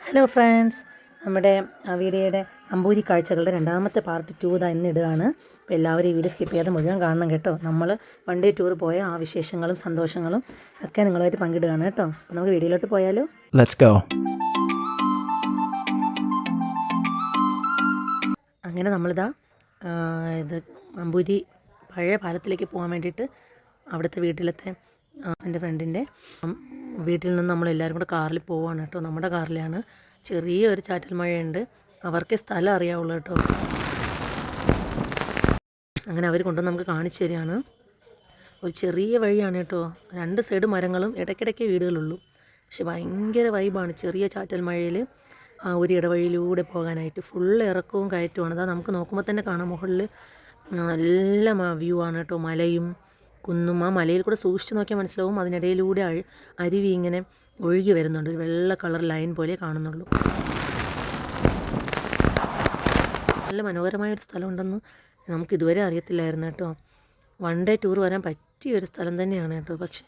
Hello friends, നമ്മുടെ വീഡിയോയുടെ അമ്പൂരി കാഴ്ചകളുടെ രണ്ടാമത്തെ പാർട്ട് 2 ഇന്ന് ഇടുകയാണ്. അപ്പോൾ എല്ലാവരും ഈ വീഡിയോ സ്കിപ്പ് ചെയ്യാതെ മുഴുവൻ കാണണം കേട്ടോ. നമ്മൾ വൺ ഡേ ടൂർ പോയ ആ വിശേഷങ്ങളും സന്തോഷങ്ങളും ഒക്കെ നിങ്ങളുമായിട്ട് പങ്കിടുകയാണ് കേട്ടോ. അപ്പോൾ നമുക്ക് വീഡിയോയിലോട്ട് പോയാലോ. Let's go. അങ്ങനെ നമ്മളിതാ ഇത് അമ്പൂരി പഴയ പാലത്തിലേക്ക് പോകാൻ വേണ്ടിയിട്ട് അവിടുത്തെ വീട്ടിലത്തെ എൻ്റെ ഫ്രണ്ടിൻ്റെ വീട്ടിൽ നിന്ന് നമ്മളെല്ലാവരും കൂടെ കാറിൽ പോവുകയാണ് കേട്ടോ. നമ്മുടെ കാറിലാണ്. ചെറിയൊരു ചാറ്റൽ മഴയുണ്ട്. അവർക്ക് സ്ഥലം അറിയാവുള്ളൂ കേട്ടോ. അങ്ങനെ അവർ കൊണ്ടുവന്ന് നമുക്ക് കാണിച്ചു തരികയാണ്. ഒരു ചെറിയ വഴിയാണ് കേട്ടോ. രണ്ട് സൈഡ് മരങ്ങളും ഇടയ്ക്കിടയ്ക്ക് വീടുകളുള്ളൂ. പക്ഷെ ഭയങ്കര വൈബാണ്. ചെറിയ ചാറ്റൽ മഴയിൽ ആ ഒരു ഇടവഴിയിലൂടെ പോകാനായിട്ട് ഫുൾ ഇറക്കവും കയറ്റുമാണ്. അതാ നമുക്ക് നോക്കുമ്പോൾ തന്നെ കാണാം മുകളിൽ നല്ല വ്യൂ ആണ് കേട്ടോ. മലയും കുന്നും. ആ മലയിൽ കൂടെ സൂക്ഷിച്ച് നോക്കിയാൽ മനസ്സിലാവും. അതിനിടയിലൂടെ അരുവി ഇങ്ങനെ ഒഴുകി വരുന്നുണ്ട്. ഒരു വെള്ള കളർ ലൈൻ പോലെ കാണുന്നുള്ളൂ. നല്ല മനോഹരമായൊരു സ്ഥലമുണ്ടെന്ന് നമുക്കിതുവരെ അറിയത്തില്ലായിരുന്നു കേട്ടോ. വൺ ഡേ ടൂർ വരാൻ പറ്റിയൊരു സ്ഥലം തന്നെയാണ് കേട്ടോ. പക്ഷേ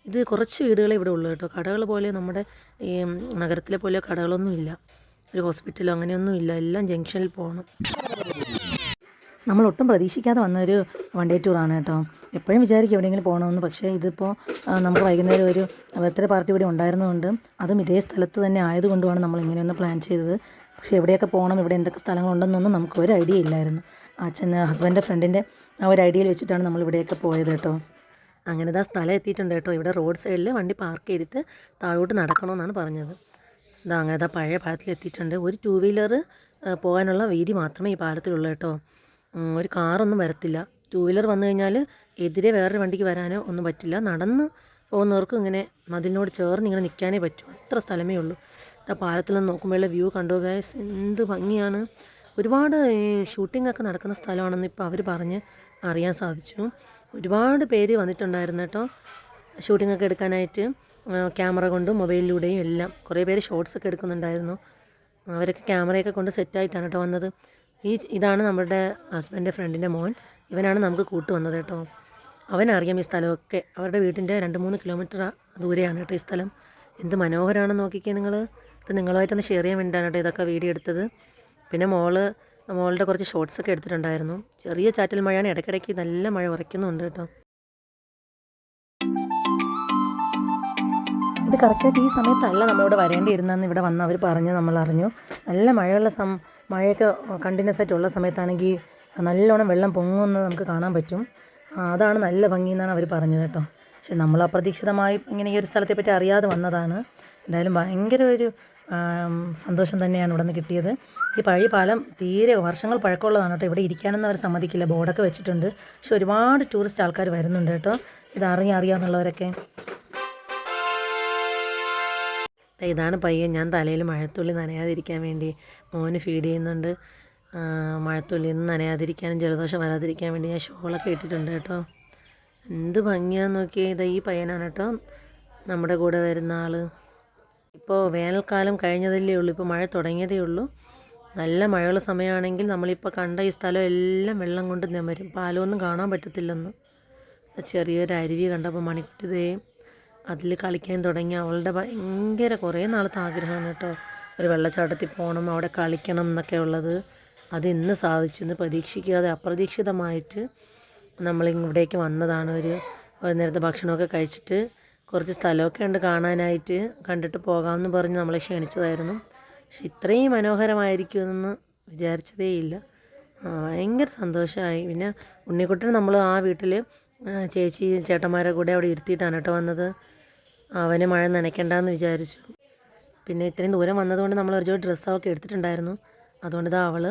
ഇത് കുറച്ച് വീടുകളെ ഇവിടെ ഉള്ളൂ കേട്ടോ. കടകൾ പോലെ നമ്മുടെ ഈ നഗരത്തിലെ പോലെ കടകളൊന്നും ഇല്ല. ഒരു ഹോസ്പിറ്റലോ അങ്ങനെയൊന്നും ഇല്ല. എല്ലാം ജംഗ്ഷനിൽ പോകണം. നമ്മൾ ഒട്ടും പ്രതീക്ഷിക്കാതെ വന്നൊരു വൺ ഡേ ടൂറാണ് കേട്ടോ. എപ്പോഴും വിചാരിക്കും എവിടെയെങ്കിലും പോകണമെന്ന്. പക്ഷേ ഇതിപ്പോൾ നമുക്ക് വൈകുന്നേരം ഒരു ബർത്ത്ഡേ പാർട്ടി ഇവിടെ ഉണ്ടായിരുന്നതുകൊണ്ട് അതും ഇതേ സ്ഥലത്ത് തന്നെ ആയതുകൊണ്ടുമാണ് നമ്മൾ ഇങ്ങനെയൊന്ന് പ്ലാൻ ചെയ്തത്. പക്ഷേ എവിടെയൊക്കെ പോകണം, ഇവിടെ എന്തൊക്കെ സ്ഥലങ്ങളുണ്ടെന്നൊന്നും നമുക്ക് ഒരു ഐഡിയ ഇല്ലായിരുന്നു. ഹസ്ബൻഡിൻ്റെ ഫ്രണ്ടിൻ്റെ ആ ഒരു ഐഡിയയിൽ വെച്ചിട്ടാണ് നമ്മൾ ഇവിടെയൊക്കെ പോയത് കേട്ടോ. അങ്ങനെ ഇതാ സ്ഥലം എത്തിയിട്ടുണ്ട് കേട്ടോ. ഇവിടെ റോഡ് സൈഡിൽ വണ്ടി പാർക്ക് ചെയ്തിട്ട് താഴോട്ട് നടക്കണമെന്നാണ് പറഞ്ഞത്. ഇതാ അങ്ങനെ ഇതാ പഴയ പാലത്തിൽ എത്തിയിട്ടുണ്ട്. ഒരു 2 വീലർ പോകാനുള്ള വീതി മാത്രമേ ഈ പാലത്തിലുള്ളൂ കേട്ടോ. ഒരു കാറൊന്നും വരത്തില്ല. 2 വീലർ വന്നു കഴിഞ്ഞാൽ എതിരെ വേറൊരു വണ്ടിക്ക് വരാനോ ഒന്നും പറ്റില്ല. നടന്ന് പോകുന്നവർക്ക് ഇങ്ങനെ മതിലിനോട് ചേർന്ന് ഇങ്ങനെ നിൽക്കാനേ പറ്റൂ. അത്ര സ്ഥലമേ ഉള്ളൂ. ആ പാലത്തിൽ നിന്ന് നോക്കുമ്പോഴുള്ള വ്യൂ കണ്ടു ഗൈസ്. എന്ത് ഭംഗിയാണ്. ഒരുപാട് ഷൂട്ടിംഗ് ഒക്കെ നടക്കുന്ന സ്ഥലമാണെന്ന് ഇപ്പോൾ അവർ പറഞ്ഞ് അറിയാൻ സാധിച്ചു. ഒരുപാട് പേര് വന്നിട്ടുണ്ടായിരുന്നു കേട്ടോ ഷൂട്ടിംഗ് ഒക്കെ എടുക്കാനായിട്ട്. ക്യാമറ കൊണ്ടും മൊബൈലിലൂടെയും എല്ലാം കുറേ പേര് ഷോട്ട്സ് ഒക്കെ എടുക്കുന്നുണ്ടായിരുന്നു. അവരൊക്കെ ക്യാമറയൊക്കെ കൊണ്ട് സെറ്റായിട്ടാണ് കേട്ടോ വന്നത്. ഇതാണ് നമ്മുടെ ഹസ്ബൻഡിൻ്റെ ഫ്രണ്ടിൻ്റെ മോൻ. ഇവനാണ് നമുക്ക് കൂട്ട് വന്നത് കേട്ടോ. അവനറിയാം ഈ സ്ഥലമൊക്കെ. അവരുടെ വീട്ടിൻ്റെ 2-3 കിലോമീറ്റർ ദൂരെയാണ് കേട്ടോ ഈ സ്ഥലം. എന്ത് മനോഹരമാണെന്ന് നോക്കിക്കേ നിങ്ങൾ. ഇത് നിങ്ങളുമായിട്ടൊന്ന് ഷെയർ ചെയ്യാൻ വേണ്ടിയിട്ടാണ് കേട്ടോ ഇതൊക്കെ വീഡിയോ എടുത്തത്. പിന്നെ മോളുടെ കുറച്ച് ഷോർട്സൊക്കെ എടുത്തിട്ടുണ്ടായിരുന്നു. ചെറിയ ചാറ്റൽ മഴയാണ്. ഇടയ്ക്കിടയ്ക്ക് നല്ല മഴ ഉറയ്ക്കുന്നുണ്ട് കേട്ടോ. ഇത് കറക്റ്റായിട്ട് ഈ സമയത്തല്ല നമ്മളിവിടെ വരേണ്ടിയിരുന്നെന്ന് ഇവിടെ വന്ന് അവർ പറഞ്ഞ് നമ്മൾ അറിഞ്ഞു. നല്ല മഴയുള്ള മഴയൊക്കെ കണ്ടിന്യൂസ് ആയിട്ടുള്ള സമയത്താണെങ്കിൽ നല്ലോണം വെള്ളം പൊങ്ങുമെന്ന് നമുക്ക് കാണാൻ പറ്റും. അതാണ് നല്ല ഭംഗി എന്നാണ് അവർ പറഞ്ഞത് കേട്ടോ. പക്ഷെ നമ്മൾ അപ്രതീക്ഷിതമായി ഇങ്ങനെ ഈ ഒരു സ്ഥലത്തെപ്പറ്റി അറിയാതെ വന്നതാണ്. എന്തായാലും ഭയങ്കര ഒരു സന്തോഷം തന്നെയാണ് ഇവിടെ നിന്ന് കിട്ടിയത്. ഈ പഴയ പാലം തീരെ വർഷങ്ങൾ പഴക്കമുള്ളതാണ് കേട്ടോ. ഇവിടെ ഇരിക്കാനൊന്നും അവർ സമ്മതിക്കില്ല. ബോർഡൊക്കെ വെച്ചിട്ടുണ്ട്. പക്ഷെ ഒരുപാട് ടൂറിസ്റ്റ് ആൾക്കാർ വരുന്നുണ്ട് കേട്ടോ. ഇത് അറിയാമെന്നുള്ളവരൊക്കെ. ഇതാണ് പയ്യൻ. ഞാൻ തലയിൽ മഴത്തുള്ളി നനയാതിരിക്കാൻ വേണ്ടി മോന് ഫീഡ് ചെയ്യുന്നുണ്ട്. മഴത്തുള്ളിൽ നിന്ന് നനയാതിരിക്കാനും ജലദോഷം വരാതിരിക്കാൻ വേണ്ടി ഞാൻ ഷോളൊക്കെ ഇട്ടിട്ടുണ്ട് കേട്ടോ. എന്ത് ഭംഗിയാന്ന് നോക്കിയേ. ഇതാ ഈ പയ്യനാണ് കേട്ടോ നമ്മുടെ കൂടെ വരുന്ന ആൾ. ഇപ്പോൾ വേനൽക്കാലം കഴിഞ്ഞതല്ലേ ഉള്ളൂ. ഇപ്പോൾ മഴ തുടങ്ങിയതേ ഉള്ളൂ. നല്ല മഴയുള്ള സമയമാണെങ്കിൽ നമ്മളിപ്പോൾ കണ്ട ഈ സ്ഥലം എല്ലാം വെള്ളം കൊണ്ട് നിമരും. പാലമൊന്നും കാണാൻ പറ്റത്തില്ലെന്ന്. ചെറിയൊരു അരുവി കണ്ടപ്പോൾ മണിക്കുട്ടിതേ അതിൽ കളിക്കാൻ തുടങ്ങി. അവളുടെ ഭയങ്കര കുറേ നാളത്തെ ആഗ്രഹമാണ് കേട്ടോ ഒരു വെള്ളച്ചാട്ടത്തിൽ പോകണം, അവിടെ കളിക്കണം എന്നൊക്കെ ഉള്ളത്. അത് ഇന്ന് സാധിച്ചു. ഇന്ന് പ്രതീക്ഷിക്കാതെ അപ്രതീക്ഷിതമായിട്ട് നമ്മളിവിടേക്ക് വന്നതാണ്. ഒരു നേരത്തെ ഭക്ഷണമൊക്കെ കഴിച്ചിട്ട് കുറച്ച് സ്ഥലമൊക്കെ ഉണ്ട് കാണാനായിട്ട്. കണ്ടിട്ട് പോകാമെന്ന് പറഞ്ഞ് നമ്മളെ ക്ഷണിച്ചതായിരുന്നു. പക്ഷെ ഇത്രയും മനോഹരമായിരിക്കുമെന്ന് വിചാരിച്ചതേയില്ല. ഭയങ്കര സന്തോഷമായി. പിന്നെ ഉണ്ണിക്കുട്ടൻ നമ്മൾ ആ വീട്ടിൽ ചേച്ചി ചേട്ടന്മാരെ കൂടെ അവിടെ ഇരുത്തിയിട്ടാണ് കേട്ടോ വന്നത്. അവന് മഴ നനയ്ക്കണ്ടെന്ന് വിചാരിച്ചു. പിന്നെ ഇത്രയും ദൂരം വന്നതുകൊണ്ട് നമ്മൾ ഒരു ജോഡി ഡ്രസ്സൊക്കെ എടുത്തിട്ടുണ്ടായിരുന്നു. അതുകൊണ്ട് ഇതാ അവൾ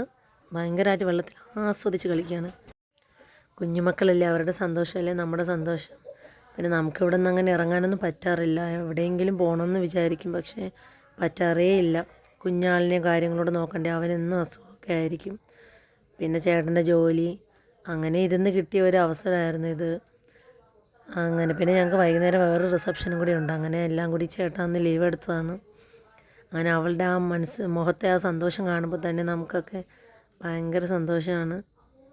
ഭയങ്കരമായിട്ട് വെള്ളത്തിൽ ആസ്വദിച്ച് കളിക്കുകയാണ്. കുഞ്ഞുമക്കളല്ലേ, അവരുടെ സന്തോഷമല്ലേ നമ്മുടെ സന്തോഷം. പിന്നെ നമുക്കിവിടെ നിന്ന് അങ്ങനെ ഇറങ്ങാനൊന്നും പറ്റാറില്ല. എവിടെയെങ്കിലും പോകണമെന്ന് വിചാരിക്കും, പക്ഷേ പറ്റാറേ ഇല്ല. കുഞ്ഞാളിനെ കാര്യങ്ങളോട് നോക്കണ്ടേ, അവനെന്നും അസുഖമൊക്കെ ആയിരിക്കും. പിന്നെ ചേട്ടൻ്റെ ജോലി, അങ്ങനെ ഇരുന്ന് കിട്ടിയ ഒരു അവസരമായിരുന്നു ഇത്. അങ്ങനെ പിന്നെ ഞങ്ങൾക്ക് വൈകുന്നേരം വേറൊരു റിസപ്ഷനും കൂടി ഉണ്ട്. അങ്ങനെ എല്ലാം കൂടി ചേട്ടൻ അന്ന് ലീവ് എടുത്തതാണ്. അങ്ങനെ അവളുടെ ആ മുഖത്തെ ആ സന്തോഷം കാണുമ്പോൾ തന്നെ നമുക്കൊക്കെ ഭയങ്കര സന്തോഷമാണ്.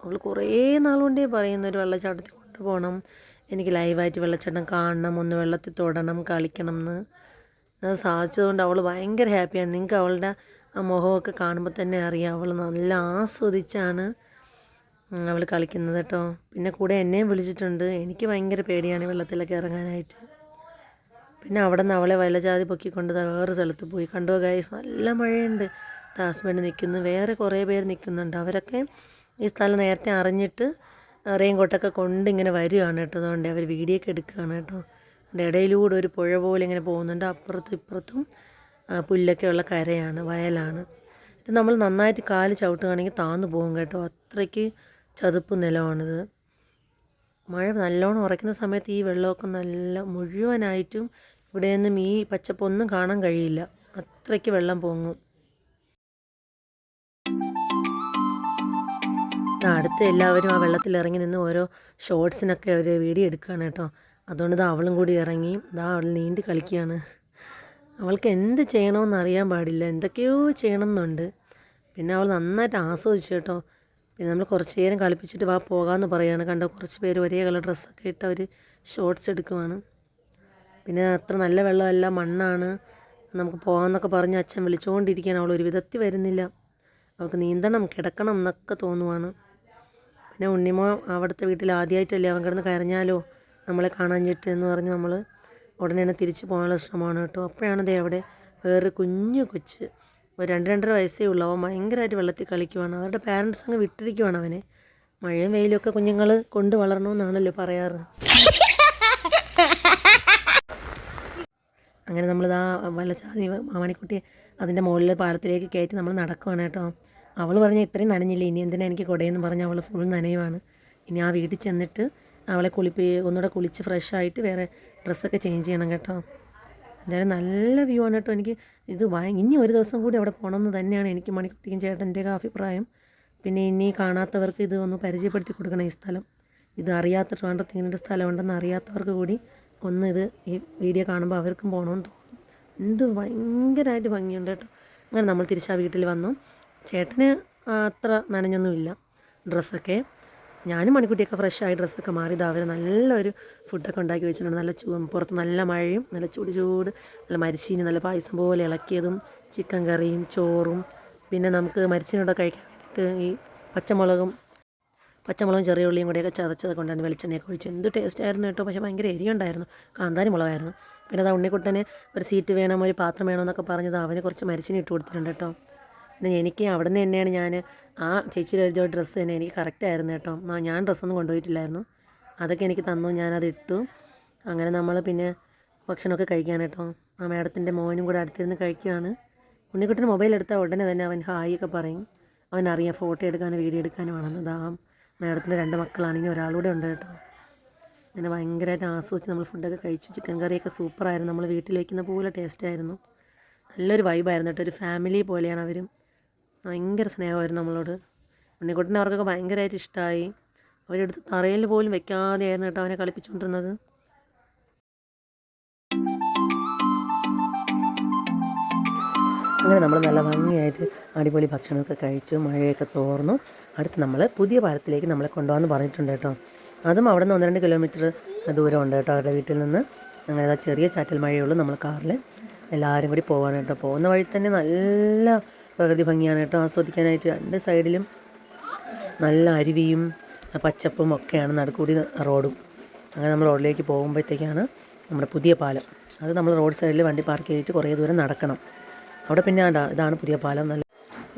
അവൾ കുറേ നാളുകൊണ്ടേ പറയുന്നു ഒരു വെള്ളച്ചാട്ടത്തിൽ കൊണ്ടുപോകണം, എനിക്ക് ലൈവായിട്ട് വെള്ളച്ചാട്ടം കാണണം, ഒന്ന് വെള്ളത്തിൽ തൊടണം, കളിക്കണം എന്ന്. അത് സാധിച്ചതുകൊണ്ട് അവൾ ഭയങ്കര ഹാപ്പിയാണ്. നിങ്ങൾക്ക് അവളുടെ ആ മുഖമൊക്കെ കാണുമ്പോൾ തന്നെ അറിയാം അവൾ നല്ല ആസ്വദിച്ചാണ് അവൾ കളിക്കുന്നത് കേട്ടോ. പിന്നെ കൂടെ എന്നെയും വിളിച്ചിട്ടുണ്ട്. എനിക്ക് ഭയങ്കര പേടിയാണ് വെള്ളത്തിലൊക്കെ ഇറങ്ങാനായിട്ട്. പിന്നെ അവിടെ നിന്ന് അവളെ വലജാതി പൊക്കിക്കൊണ്ട് വേറെ സ്ഥലത്ത് പോയി. കണ്ടോ ഗൈസ്, നല്ല മഴയുണ്ട്. ഹസ്ബൻഡ് നിൽക്കുന്നു, വേറെ കുറേ പേര് നിൽക്കുന്നുണ്ട്. അവരൊക്കെ ഈ സ്ഥലം നേരത്തെ അറിഞ്ഞിട്ട് റെയിൻ കോട്ടൊക്കെ കൊണ്ട് ഇങ്ങനെ വരികയാണ് കേട്ടോ. അതുകൊണ്ട് അവർ വീഡിയോ ഒക്കെ എടുക്കുകയാണ് കേട്ടോ. അതിൻ്റെ ഇടയിലൂടെ ഒരു പുഴ പോലെ ഇങ്ങനെ പോകുന്നുണ്ട്. അപ്പുറത്തും ഇപ്പുറത്തും പുല്ലൊക്കെ ഉള്ള കരയാണ്, വയലാണ്. ഇത് നമ്മൾ നന്നായിട്ട് കാല് ചവിട്ടുകയാണെങ്കിൽ താന്നു പോകും കേട്ടോ. അത്രയ്ക്ക് ചതുപ്പ് നിലമാണിത്. മഴ നല്ലോണം ഉറയ്ക്കുന്ന സമയത്ത് ഈ വെള്ളമൊക്കെ നല്ല മുഴുവനായിട്ടും ഇവിടെ നിന്നും ഈ പച്ചപ്പൊന്നും കാണാൻ കഴിയില്ല. അത്രയ്ക്ക് വെള്ളം പൊങ്ങും. അടുത്ത് എല്ലാവരും ആ വെള്ളത്തിൽ ഇറങ്ങി നിന്ന് ഓരോ ഷോർട്സിനൊക്കെ അവർ വീഡിയോ എടുക്കുകയാണ് കേട്ടോ. അതുകൊണ്ട് ഇത് അവളും കൂടി ഇറങ്ങി അവൾ നീന്തി കളിക്കുകയാണ്. അവൾക്ക് എന്ത് ചെയ്യണമെന്ന് അറിയാൻ പാടില്ല, എന്തൊക്കെയോ ചെയ്യണമെന്നുണ്ട്. പിന്നെ അവൾ നന്നായിട്ട് ആസ്വദിച്ചു കേട്ടോ. പിന്നെ നമ്മൾ കുറച്ച് നേരം കളിപ്പിച്ചിട്ട് പോകാമെന്ന് പറയുകയാണ്. കണ്ടോ, കുറച്ച് പേര് ഒരേ കളർ ഡ്രസ്സൊക്കെ ഇട്ട് അവർ ഷോർട്സ് എടുക്കുവാണ്. പിന്നെ അത്ര നല്ല വെള്ളമല്ല, മണ്ണാണ്. നമുക്ക് പോകാമെന്നൊക്കെ പറഞ്ഞ് അച്ഛൻ വിളിച്ചുകൊണ്ടിരിക്കുകയാണ്. അവൾ ഒരു വിധത്തിൽ വരുന്നില്ല. അവൾക്ക് നീന്തണം, കിടക്കണം എന്നൊക്കെ തോന്നുവാണ്. പിന്നെ ഉണ്ണിമോ അവിടുത്തെ വീട്ടിൽ ആദ്യമായിട്ടല്ലേ അവൻ കിടന്ന് കരഞ്ഞാലോ നമ്മളെ കാണാഞ്ഞിട്ട് എന്ന് പറഞ്ഞ് നമ്മൾ ഉടനെ തന്നെ തിരിച്ച് പോകാനുള്ള ശ്രമമാണ് കേട്ടോ. അപ്പോഴാണ് ദേ അവിടെ വേറെ കുഞ്ഞു കൊച്ച്, ഒരു 2-2.5 വയസ്സേ ഉള്ളൂ. അവൻ ഭയങ്കരമായിട്ട് വെള്ളത്തിൽ കളിക്കുവാണ്. അവരുടെ പാരൻസ് അങ്ങ് വിട്ടിരിക്കുവാണ് അവനെ. മഴയും വെയിലും ഒക്കെ കുഞ്ഞുങ്ങൾ കൊണ്ട് വളരണമെന്നാണല്ലോ പറയാറ്. അങ്ങനെ നമ്മളിതാ വലച്ചാതി മാമണിക്കുട്ടിയെ അതിൻ്റെ മുകളിൽ പാലത്തിലേക്ക് കയറ്റി നമ്മൾ നടക്കുവാണ് കേട്ടോ. അവൾ പറഞ്ഞാൽ ഇത്രയും നനഞ്ഞില്ല, ഇനി എന്തിനാ എനിക്ക് കുടയെന്ന് പറഞ്ഞ് അവൾ ഫുൾ നനയുവാണ്. ഇനി ആ വീട്ടിൽ ചെന്നിട്ട് അവളെ ഒന്നുകൂടെ കുളിച്ച് ഫ്രഷായിട്ട് വേറെ ഡ്രസ്സൊക്കെ ചേഞ്ച് ചെയ്യണം കേട്ടോ. എന്തായാലും നല്ല വ്യൂ ആണ് കേട്ടോ. എനിക്ക് ഇത് ഇനി ഒരു ദിവസം കൂടി അവിടെ പോകണമെന്ന് തന്നെയാണ് എനിക്ക് മണിക്കുട്ടിക്കും ചേട്ടൻ്റെയൊക്കെ അഭിപ്രായം. പിന്നെ ഇനി കാണാത്തവർക്ക് ഇത് ഒന്ന് പരിചയപ്പെടുത്തി കൊടുക്കണം ഈ സ്ഥലം. ഇത് അറിയാത്ത ട്രിവാൻഡ്രത്ത് ഇങ്ങനൊരു സ്ഥലമുണ്ടെന്ന് അറിയാത്തവർക്ക് കൂടി ഒന്ന് ഇത് ഈ വീഡിയോ കാണുമ്പോൾ അവർക്കും പോകണമെന്ന് തോന്നും. എന്ത് ഭയങ്കരമായിട്ട് ഭംഗിയുണ്ട് കേട്ടോ. അങ്ങനെ നമ്മൾ തിരിച്ചാ വീട്ടിൽ വന്നു. ചേട്ടന് അത്ര നനഞ്ഞൊന്നുമില്ല ഡ്രസ്സൊക്കെ. ഞാനും മണിക്കുട്ടിയൊക്കെ ഫ്രഷായി ഡ്രസ്സൊക്കെ മാറി അവർ നല്ലൊരു ഫുഡൊക്കെ ഉണ്ടാക്കി വെച്ചിട്ടുണ്ട്. നല്ല പുറത്ത് നല്ല മഴയും നല്ല ചൂട് നല്ല മരിച്ചീനി, നല്ല പായസം പോലെ ഇളക്കിയതും ചിക്കൻ കറിയും ചോറും. പിന്നെ നമുക്ക് മരിച്ചീനോടെ കഴിക്കാൻ വേണ്ടിയിട്ട് ഈ പച്ചമുളകും ചെറിയ ഉള്ളിയും കൂടെയൊക്കെ ചതച്ചത് കൊണ്ടാണ് വെളിച്ചെണ്ണയൊക്കെ ഒഴിച്ച്. എന്ത് ടേസ്റ്റ് ആയിരുന്നു കേട്ടോ. പക്ഷേ ഭയങ്കര എരിയുണ്ടായിരുന്നു, കാന്താരി മുളകായിരുന്നു. പിന്നെ അത് ഉണ്ണിക്കുട്ടന് ഒരു സീറ്റ് വേണം, ഒരു പാത്രം വേണമെന്നൊക്കെ പറഞ്ഞത് അവന് കുറച്ച് മരിച്ചിന് ഇട്ട് കൊടുത്തിട്ടുണ്ട് കേട്ടോ. പിന്നെ എനിക്ക് അവിടെ നിന്ന് തന്നെയാണ് ഞാൻ ആ ചേച്ചിയുടെ ഒരു ഡ്രസ്സ് തന്നെ എനിക്ക് കറക്റ്റായിരുന്നു കേട്ടോ. ഞാൻ ഡ്രസ്സൊന്നും കൊണ്ടുപോയിട്ടില്ലായിരുന്നു, അതൊക്കെ എനിക്ക് തന്നു, ഞാനത് ഇട്ടു. അങ്ങനെ നമ്മൾ പിന്നെ ഭക്ഷണമൊക്കെ കഴിക്കാൻ കേട്ടോ. ആ മേഡത്തിൻ്റെ മോനും കൂടെ അടുത്തിരുന്ന് കഴിക്കുകയാണ്. ഉണ്ണിക്കുട്ടന് മൊബൈൽ എടുത്താൽ ഉടനെ തന്നെ അവൻ ഹായ് ഒക്കെ പറയും. അവനറിയാം ഫോട്ടോ എടുക്കാനും വീഡിയോ എടുക്കാനും ആണെന്ന്. മേഡത്തിൻ്റെ 2 മക്കളാണെങ്കിൽ ഒരാളൂടെ ഉണ്ട് കേട്ടോ. അങ്ങനെ ഭയങ്കരമായിട്ട് ആസ്വദിച്ച് നമ്മൾ ഫുഡൊക്കെ കഴിച്ചു. ചിക്കൻ കറിയൊക്കെ സൂപ്പറായിരുന്നു. നമ്മൾ വീട്ടിൽ വയ്ക്കുന്ന പോലെ ടേസ്റ്റായിരുന്നു. നല്ലൊരു വൈബായിരുന്നു കേട്ടോ. ഒരു ഫാമിലി പോലെയാണ് അവരും. ഭയങ്കര സ്നേഹമായിരുന്നു നമ്മളോട്. ഉണ്ണിക്കുട്ടനെ അവർക്കൊക്കെ ഭയങ്കരമായിട്ട് ഇഷ്ടമായി. അവരെടുത്ത് തറയിൽ പോലും വെക്കാതെയായിരുന്നു കേട്ടോ അവനെ കളിപ്പിച്ചുകൊണ്ടിരുന്നത്. അങ്ങനെ നമ്മൾ നല്ല ഭംഗിയായിട്ട് അടിപൊളി ഭക്ഷണമൊക്കെ കഴിച്ചു. മഴയൊക്കെ തോർന്നു. അടുത്ത് നമ്മൾ പുതിയ പാലത്തിലേക്ക് നമ്മളെ കൊണ്ടുപോകാമെന്ന് പറഞ്ഞിട്ടുണ്ട് കേട്ടോ. അതും അവിടെ നിന്ന് 1-2 കിലോമീറ്റർ ദൂരമുണ്ട് കേട്ടോ അവരുടെ വീട്ടിൽ നിന്ന്. അങ്ങനെ ചെറിയ ചാറ്റൽ മഴയുള്ളൂ. നമ്മൾ കാറിൽ എല്ലാവരും കൂടി പോകാൻ കേട്ടോ. പോകുന്ന വഴി തന്നെ നല്ല പ്രകൃതി ഭംഗിയാണ് കേട്ടോ ആസ്വദിക്കാനായിട്ട്. 2 സൈഡിലും നല്ല അരുവിയും പച്ചപ്പും ഒക്കെയാണ്, നടുക്കൂടി റോഡും. അങ്ങനെ നമ്മൾ റോഡിലേക്ക് പോകുമ്പോഴത്തേക്കാണ് നമ്മുടെ പുതിയ പാലം. അത് നമ്മൾ റോഡ് സൈഡിൽ വണ്ടി പാർക്ക് ചെയ്തിട്ട് കുറേ ദൂരം നടക്കണം. അവിടെ പിന്നെ ഇതാണ് പുതിയ പാലം.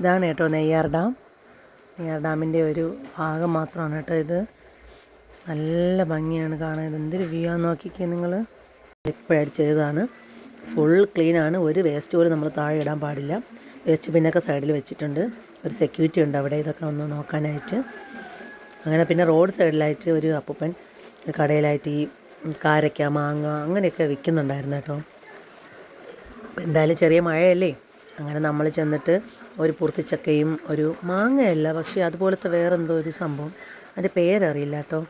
ഇതാണ് കേട്ടോ നെയ്യാർ ഡാം. നെയ്യാർ ഡാമിൻ്റെ ഒരു ഭാഗം മാത്രമാണ് കേട്ടോ ഇത്. നല്ല ഭംഗിയാണ് കാണാൻ. എന്തൊരു വ്യൂ ആണെന്ന് നോക്കിക്കേ നിങ്ങൾ. ഇപ്പോഴായിട്ട് ചെയ്തതാണ്. ഫുൾ ക്ലീനാണ്. ഒരു വേസ്റ്റ് പോലും നമ്മൾ താഴെ ഇടാൻ പാടില്ല. വേസ്റ്റ് പിന്നൊക്കെ സൈഡിൽ വെച്ചിട്ടുണ്ട്. ഒരു സെക്യൂരിറ്റി ഉണ്ട് അവിടെ ഇതൊക്കെ ഒന്ന് നോക്കാനായിട്ട്. അങ്ങനെ പിന്നെ റോഡ് സൈഡിലായിട്ട് ഒരു അപ്പൂപ്പൻ കടയിലായിട്ട് ഈ കാരക്ക, മാങ്ങ അങ്ങനെയൊക്കെ വിൽക്കുന്നുണ്ടായിരുന്നു കേട്ടോ. എന്തായാലും ചെറിയ മഴയല്ലേ, അങ്ങനെ നമ്മൾ ചെന്നിട്ട് ഒരു പൂർത്തിച്ചക്കയും ഒരു മാങ്ങയല്ല, പക്ഷേ അതുപോലത്തെ വേറെന്തോ ഒരു സംഭവം, അതിൻ്റെ പേരറിയില്ല കേട്ടോ.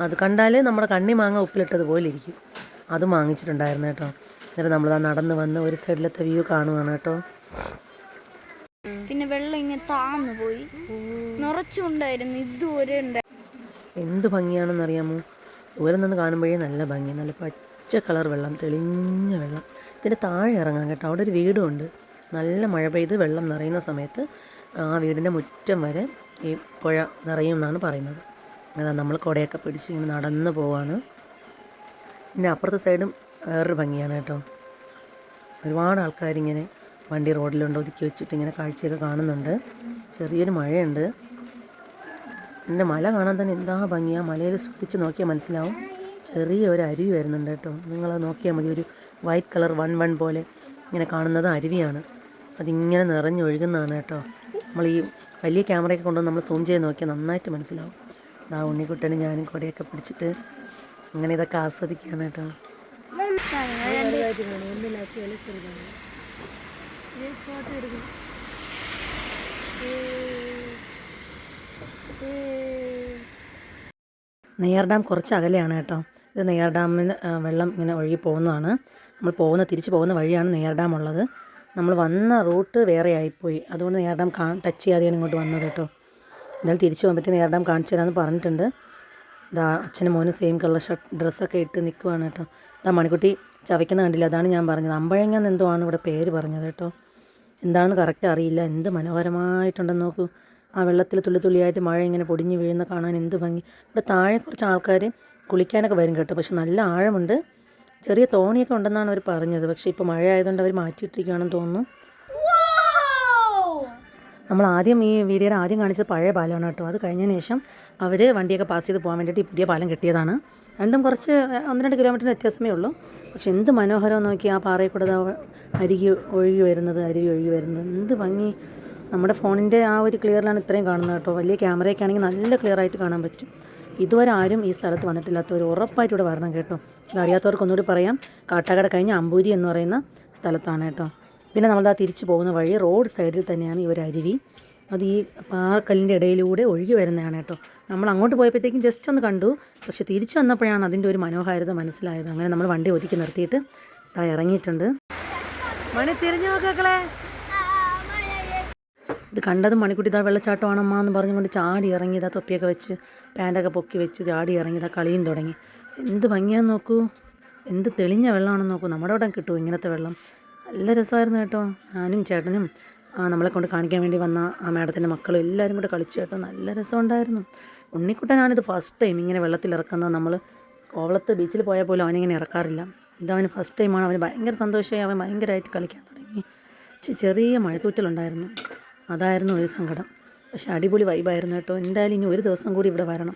അത് കണ്ടാൽ നമ്മുടെ കണ്ണി മാങ്ങ ഉപ്പിലിട്ടതുപോലെ ഇരിക്കും. അത് വാങ്ങിച്ചിട്ടുണ്ടായിരുന്നു കേട്ടോ. എന്നിട്ട് നമ്മളത് നടന്ന് വന്ന് ഒരു സൈഡിലത്തെ വ്യൂ കാണുകയാണ് കേട്ടോ. പിന്നെ വെള്ളം ഇങ്ങനെ താന്നു പോയി, നിറച്ചുണ്ടായിരുന്നു, ഇതുവരെ എന്ത് ഭംഗിയാണെന്നറിയാമോ. ദൂരം നിന്ന് കാണുമ്പോഴേ നല്ല ഭംഗി. നല്ല പച്ച കളർ വെള്ളം, തെളിഞ്ഞ വെള്ളം. ഇത് ഇതിൻ്റെ താഴെ ഇറങ്ങാം കേട്ടോ. അവിടെ ഒരു വീടുമുണ്ട്. നല്ല മഴ പെയ്ത് വെള്ളം നിറയുന്ന സമയത്ത് ആ വീടിൻ്റെ മുറ്റം വരെ ഈ പുഴ നിറയും എന്നാണ് പറയുന്നത്. അതാ നമ്മൾ കുടയൊക്കെ പിടിച്ച് ഇങ്ങനെ നടന്ന് പോവാണ്. പിന്നെ അപ്പുറത്തെ സൈഡും വേറൊരു ഭംഗിയാണ് കേട്ടോ. ഒരുപാട് ആൾക്കാരിങ്ങനെ വണ്ടി റോഡിലുണ്ട് ഒതുക്കി വെച്ചിട്ട് ഇങ്ങനെ കാഴ്ചയൊക്കെ കാണുന്നുണ്ട്. ചെറിയൊരു മഴയുണ്ട്. പിന്നെ മല കാണാൻ തന്നെ എന്താ ഭംഗിയാണ്. മലയിൽ ശ്രദ്ധിച്ച് നോക്കിയാൽ മനസ്സിലാവും. ചെറിയ ഒരു അരുവി വരുന്നുണ്ട് കേട്ടോ. നിങ്ങളത് നോക്കിയാൽ മതി. ഒരു വൈറ്റ് കളർ വൺ പോലെ ഇങ്ങനെ കാണുന്നത് അരുവിയാണ്. അതിങ്ങനെ നിറഞ്ഞൊഴുകുന്നതാണ് കേട്ടോ. നമ്മൾ ഈ വലിയ ക്യാമറയൊക്കെ കൊണ്ടുവന്ന് നമ്മൾ സൂം ചെയ്ത് നോക്കിയാൽ നന്നായിട്ട് മനസ്സിലാവും. ആ ഉണ്ണിക്കുട്ടനും ഞാനും കൊടയൊക്കെ പിടിച്ചിട്ട് അങ്ങനെ ഇതൊക്കെ ആസ്വദിക്കുകയാണ് കേട്ടോ. നെയ്യാർ ഡാം കുറച്ച് അകലെയാണ് കേട്ടോ. ഇത് നെയ്യാർ ഡാമിന് വെള്ളം ഇങ്ങനെ ഒഴുകി പോകുന്നതാണ്. നമ്മൾ തിരിച്ച് പോകുന്ന വഴിയാണ് നെയ്യാർ ഡാം ഉള്ളത്. നമ്മൾ വന്ന റൂട്ട് വേറെ ആയിപ്പോയി. അതുകൊണ്ട് നെയ്യാർ ഡാം ടച്ച് ചെയ്യാതെയാണ് ഇങ്ങോട്ട് വന്നത് കേട്ടോ. എന്നാലും തിരിച്ച് പോകുമ്പോഴത്തേക്ക് നെയ്യാർ ഡാം കാണിച്ചു തരാമെന്ന് പറഞ്ഞിട്ടുണ്ട്. ഇതാ അച്ഛനും മോനും സെയിം കളർ ഡ്രസ്സൊക്കെ ഇട്ട് നിൽക്കുവാണ് കേട്ടോ. ഇതാ മണിക്കുട്ടി ചവയ്ക്കുന്ന കണ്ടില്ല. അതാണ് ഞാൻ പറഞ്ഞത്. അമ്പഴങ്ങന്ന് എന്തോ ആണ് ഇവിടെ പേര് പറഞ്ഞത് കേട്ടോ. എന്താണെന്ന് കറക്റ്റ് അറിയില്ല. എന്ത് മനോഹരമായിട്ടുണ്ടെന്ന് നോക്കൂ. ആ വെള്ളത്തിൽ തുള്ളിയായിട്ട് മഴ ഇങ്ങനെ പൊടിഞ്ഞ് വീഴുന്ന കാണാൻ എന്ത് ഭംഗി. ഇവിടെ താഴെ കുറച്ച് ആൾക്കാർ കുളിക്കാനൊക്കെ വരും കേട്ടോ. പക്ഷെ നല്ല ആഴമുണ്ട്. ചെറിയ തോണിയൊക്കെ ഉണ്ടെന്നാണ് അവർ പറഞ്ഞത്. പക്ഷേ ഇപ്പോൾ മഴ ആയതുകൊണ്ട് അവർ മാറ്റിയിട്ടിരിക്കുകയാണെന്ന് തോന്നുന്നു. നമ്മൾ ഈ വീഡിയോയിൽ ആദ്യം കാണിച്ചത് പഴയ പാലമാണ് കേട്ടോ. അത് കഴിഞ്ഞതിന് ശേഷം അവർ വണ്ടിയൊക്കെ പാസ് ചെയ്ത് പോകാൻ വേണ്ടിയിട്ട് ഈ പുതിയ പാലം കെട്ടിയതാണ്. രണ്ടും കുറച്ച് 1-2 കിലോമീറ്ററിന് വ്യത്യാസമേ ഉള്ളൂ. പക്ഷെ എന്ത് മനോഹരം നോക്കി. ആ പാറയിൽ കൂടെ അരുവി ഒഴുകി വരുന്നത്. എന്ത് ഭംഗി. നമ്മുടെ ഫോണിൻ്റെ ആ ഒരു ക്ലിയറിലാണ് ഇത്രയും കാണുന്നത് കേട്ടോ. വലിയ ക്യാമറയൊക്കെ ആണെങ്കിൽ നല്ല ക്ലിയർ ആയിട്ട് കാണാൻ പറ്റും. ഇതുവരെ ആരും ഈ സ്ഥലത്ത് വന്നിട്ടില്ലാത്തവർ ഉറപ്പായിട്ട് ഇവിടെ വരണം കേട്ടോ. ഇതറിയാത്തവർക്ക് ഒന്നുകൂടി പറയാം. കാട്ടാക്കട കഴിഞ്ഞ് അമ്പൂരി എന്ന് പറയുന്ന സ്ഥലത്താണ് കേട്ടോ. പിന്നെ നമ്മളതാ തിരിച്ച് പോകുന്ന വഴി റോഡ് സൈഡിൽ തന്നെയാണ് ഈ ഒരു അരുവി. അത് ഈ പാറക്കല്ലിൻ്റെ ഇടയിലൂടെ ഒഴുകി വരുന്നതാണ് കേട്ടോ. നമ്മൾ അങ്ങോട്ട് പോയപ്പോഴത്തേക്കും ജസ്റ്റ് ഒന്ന് കണ്ടു. പക്ഷെ തിരിച്ചു വന്നപ്പോഴാണ് അതിൻ്റെ ഒരു മനോഹാരിത മനസ്സിലായത്. അങ്ങനെ നമ്മൾ വണ്ടി ഒതുക്കി നിർത്തിയിട്ട് ഇറങ്ങിയിട്ടുണ്ട്. മണി തിരിഞ്ഞു നോക്കളെ. ഇത് കണ്ടതും മണിക്കുട്ടി ഇതാ വെള്ളച്ചാട്ടമാണമ്മ എന്ന് പറഞ്ഞുകൊണ്ട് ചാടി ഇറങ്ങി. ഇതാ തൊപ്പിയൊക്കെ വെച്ച് പാൻറ്റൊക്കെ പൊക്കി വെച്ച് ചാടി ഇറങ്ങി. ഇതാ കളിയും തുടങ്ങി. എന്ത് ഭംഗിയാന്ന് നോക്കൂ. എന്ത് തെളിഞ്ഞ വെള്ളമാണെന്ന് നോക്കൂ. നമ്മുടെ അവിടെ കിട്ടുമോ ഇങ്ങനത്തെ വെള്ളം? നല്ല രസമായിരുന്നു കേട്ടോ. ഞാനും ചേട്ടനും നമ്മളെ കൊണ്ട് കാണിക്കാൻ വേണ്ടി വന്ന ആ മാഡത്തിൻ്റെ മക്കളും എല്ലാവരും കൂടെ കളിച്ചു കേട്ടോ. നല്ല രസമുണ്ടായിരുന്നു. ഉണ്ണിക്കുട്ടനാണിത് ഫസ്റ്റ് ടൈം ഇങ്ങനെ വെള്ളത്തിലിറക്കുന്നത്. നമ്മൾ കോവളത്ത് ബീച്ചിൽ പോയാൽ പോലും അവനിങ്ങനെ ഇറക്കാറില്ല. ഇതവന് ഫസ്റ്റ് ടൈമാണ്. അവന് ഭയങ്കര സന്തോഷമായി. അവൻ ഭയങ്കരമായിട്ട് കളിക്കാൻ തുടങ്ങി. ചെറിയ മഴത്തൂറ്റലുണ്ടായിരുന്നു. അതായിരുന്നു ഒരു സങ്കടം. പക്ഷെ അടിപൊളി വൈബായിരുന്നു കേട്ടോ. എന്തായാലും ഇനി ഒരു ദിവസം കൂടി ഇവിടെ വരണം.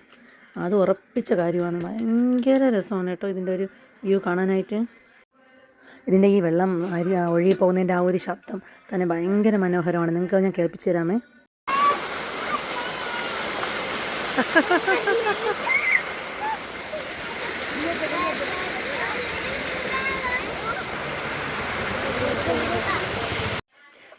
അത് ഉറപ്പിച്ച കാര്യമാണ്. ഭയങ്കര രസമാണ് കേട്ടോ ഇതിൻ്റെ ഒരു വ്യൂ കാണാനായിട്ട്. ഇതിൻ്റെ ഈ വെള്ളം ഒഴുകി പോകുന്നതിൻ്റെ ആ ഒരു ശബ്ദം തന്നെ ഭയങ്കര മനോഹരമാണ്. നിങ്ങൾക്ക് ഞാൻ കേൾപ്പിച്ചു തരാമേ.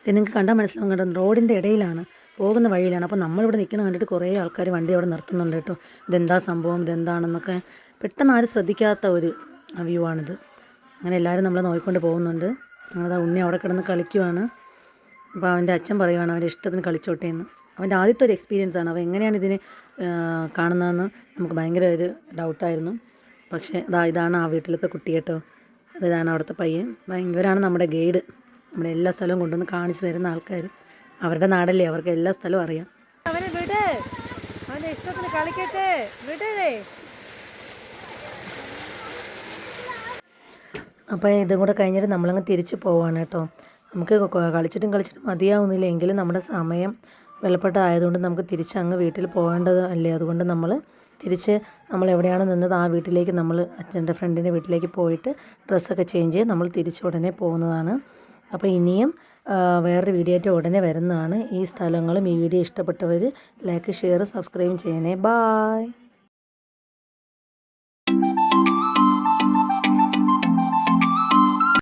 ഇത് നിങ്ങൾക്ക് കണ്ടാൽ മനസ്സിലാവും കേട്ടോ. റോഡിൻ്റെ ഇടയിലാണ്, പോകുന്ന വഴിയിലാണ്. അപ്പോൾ നമ്മളിവിടെ നിൽക്കുന്ന കണ്ടിട്ട് കുറേ ആൾക്കാർ വണ്ടി അവിടെ നിർത്തുന്നുണ്ട് കേട്ടോ. ഇതെന്താ സംഭവം, ഇതെന്താണെന്നൊക്കെ പെട്ടെന്ന് ആരും ശ്രദ്ധിക്കാത്ത ഒരു വ്യൂ ആണിത്. അങ്ങനെ എല്ലാവരും നമ്മളെ നോക്കിക്കൊണ്ട് പോകുന്നുണ്ട്. നമ്മളത് ഉണ്ണി അവിടെ കിടന്ന് കളിക്കുവാണ്. അപ്പോൾ അവൻ്റെ അച്ഛൻ പറയുവാണ് അവൻ്റെ ഇഷ്ടത്തിന് കളിച്ചോട്ടെ എന്ന്. അവൻ്റെ ആദ്യത്തെ ഒരു എക്സ്പീരിയൻസ് ആണ്. അവൻ എങ്ങനെയാണ് ഇതിനെ കാണുന്നതെന്ന് നമുക്ക് ഭയങ്കര ഒരു ഡൗട്ടായിരുന്നു. പക്ഷേ ഇതാണ് ആ വീട്ടിലത്തെ കുട്ടി കേട്ടോ. ഇതാണ് അവിടുത്തെ പയ്യൻ. ഇവരാണ് നമ്മുടെ ഗൈഡ്. നമ്മുടെ എല്ലാ സ്ഥലവും കൊണ്ടുവന്ന് കാണിച്ചു തരുന്ന ആൾക്കാർ. അവരുടെ നാടല്ലേ, അവർക്ക് എല്ലാ സ്ഥലവും അറിയാം. അവനെ വിട്, അവൻ്റെ ഇഷ്ടത്തിന് കളിക്കട്ടെ, വിടേ. അപ്പോൾ ഇതും കൂടെ കഴിഞ്ഞിട്ട് നമ്മളങ്ങ് തിരിച്ച് പോവാണ് കേട്ടോ. നമുക്ക് കളിച്ചിട്ടും മതിയാവുന്നില്ല. എങ്കിലും നമ്മുടെ സമയം വിലപ്പെട്ടതായതുകൊണ്ട് നമുക്ക് തിരിച്ച് അങ്ങ് വീട്ടിൽ പോകേണ്ടത് അല്ലേ. അതുകൊണ്ട് നമ്മൾ എവിടെയാണ് നിന്നത് ആ വീട്ടിലേക്ക് നമ്മൾ അച്ഛൻ്റെ ഫ്രണ്ടിൻ്റെ വീട്ടിലേക്ക് പോയിട്ട് ഡ്രസ്സൊക്കെ ചേഞ്ച് ചെയ്ത് നമ്മൾ തിരിച്ച് ഉടനെ പോകുന്നതാണ്. അപ്പോൾ ഇനിയും വേറൊരു വീഡിയോ ആയിട്ട് ഉടനെ വരുന്നതാണ്. ഈ സ്ഥലങ്ങളും ഈ വീഡിയോ ഇഷ്ടപ്പെട്ടവർ ലൈക്ക്, ഷെയർ, സബ്സ്ക്രൈബ് ചെയ്യണേ. ബായ്.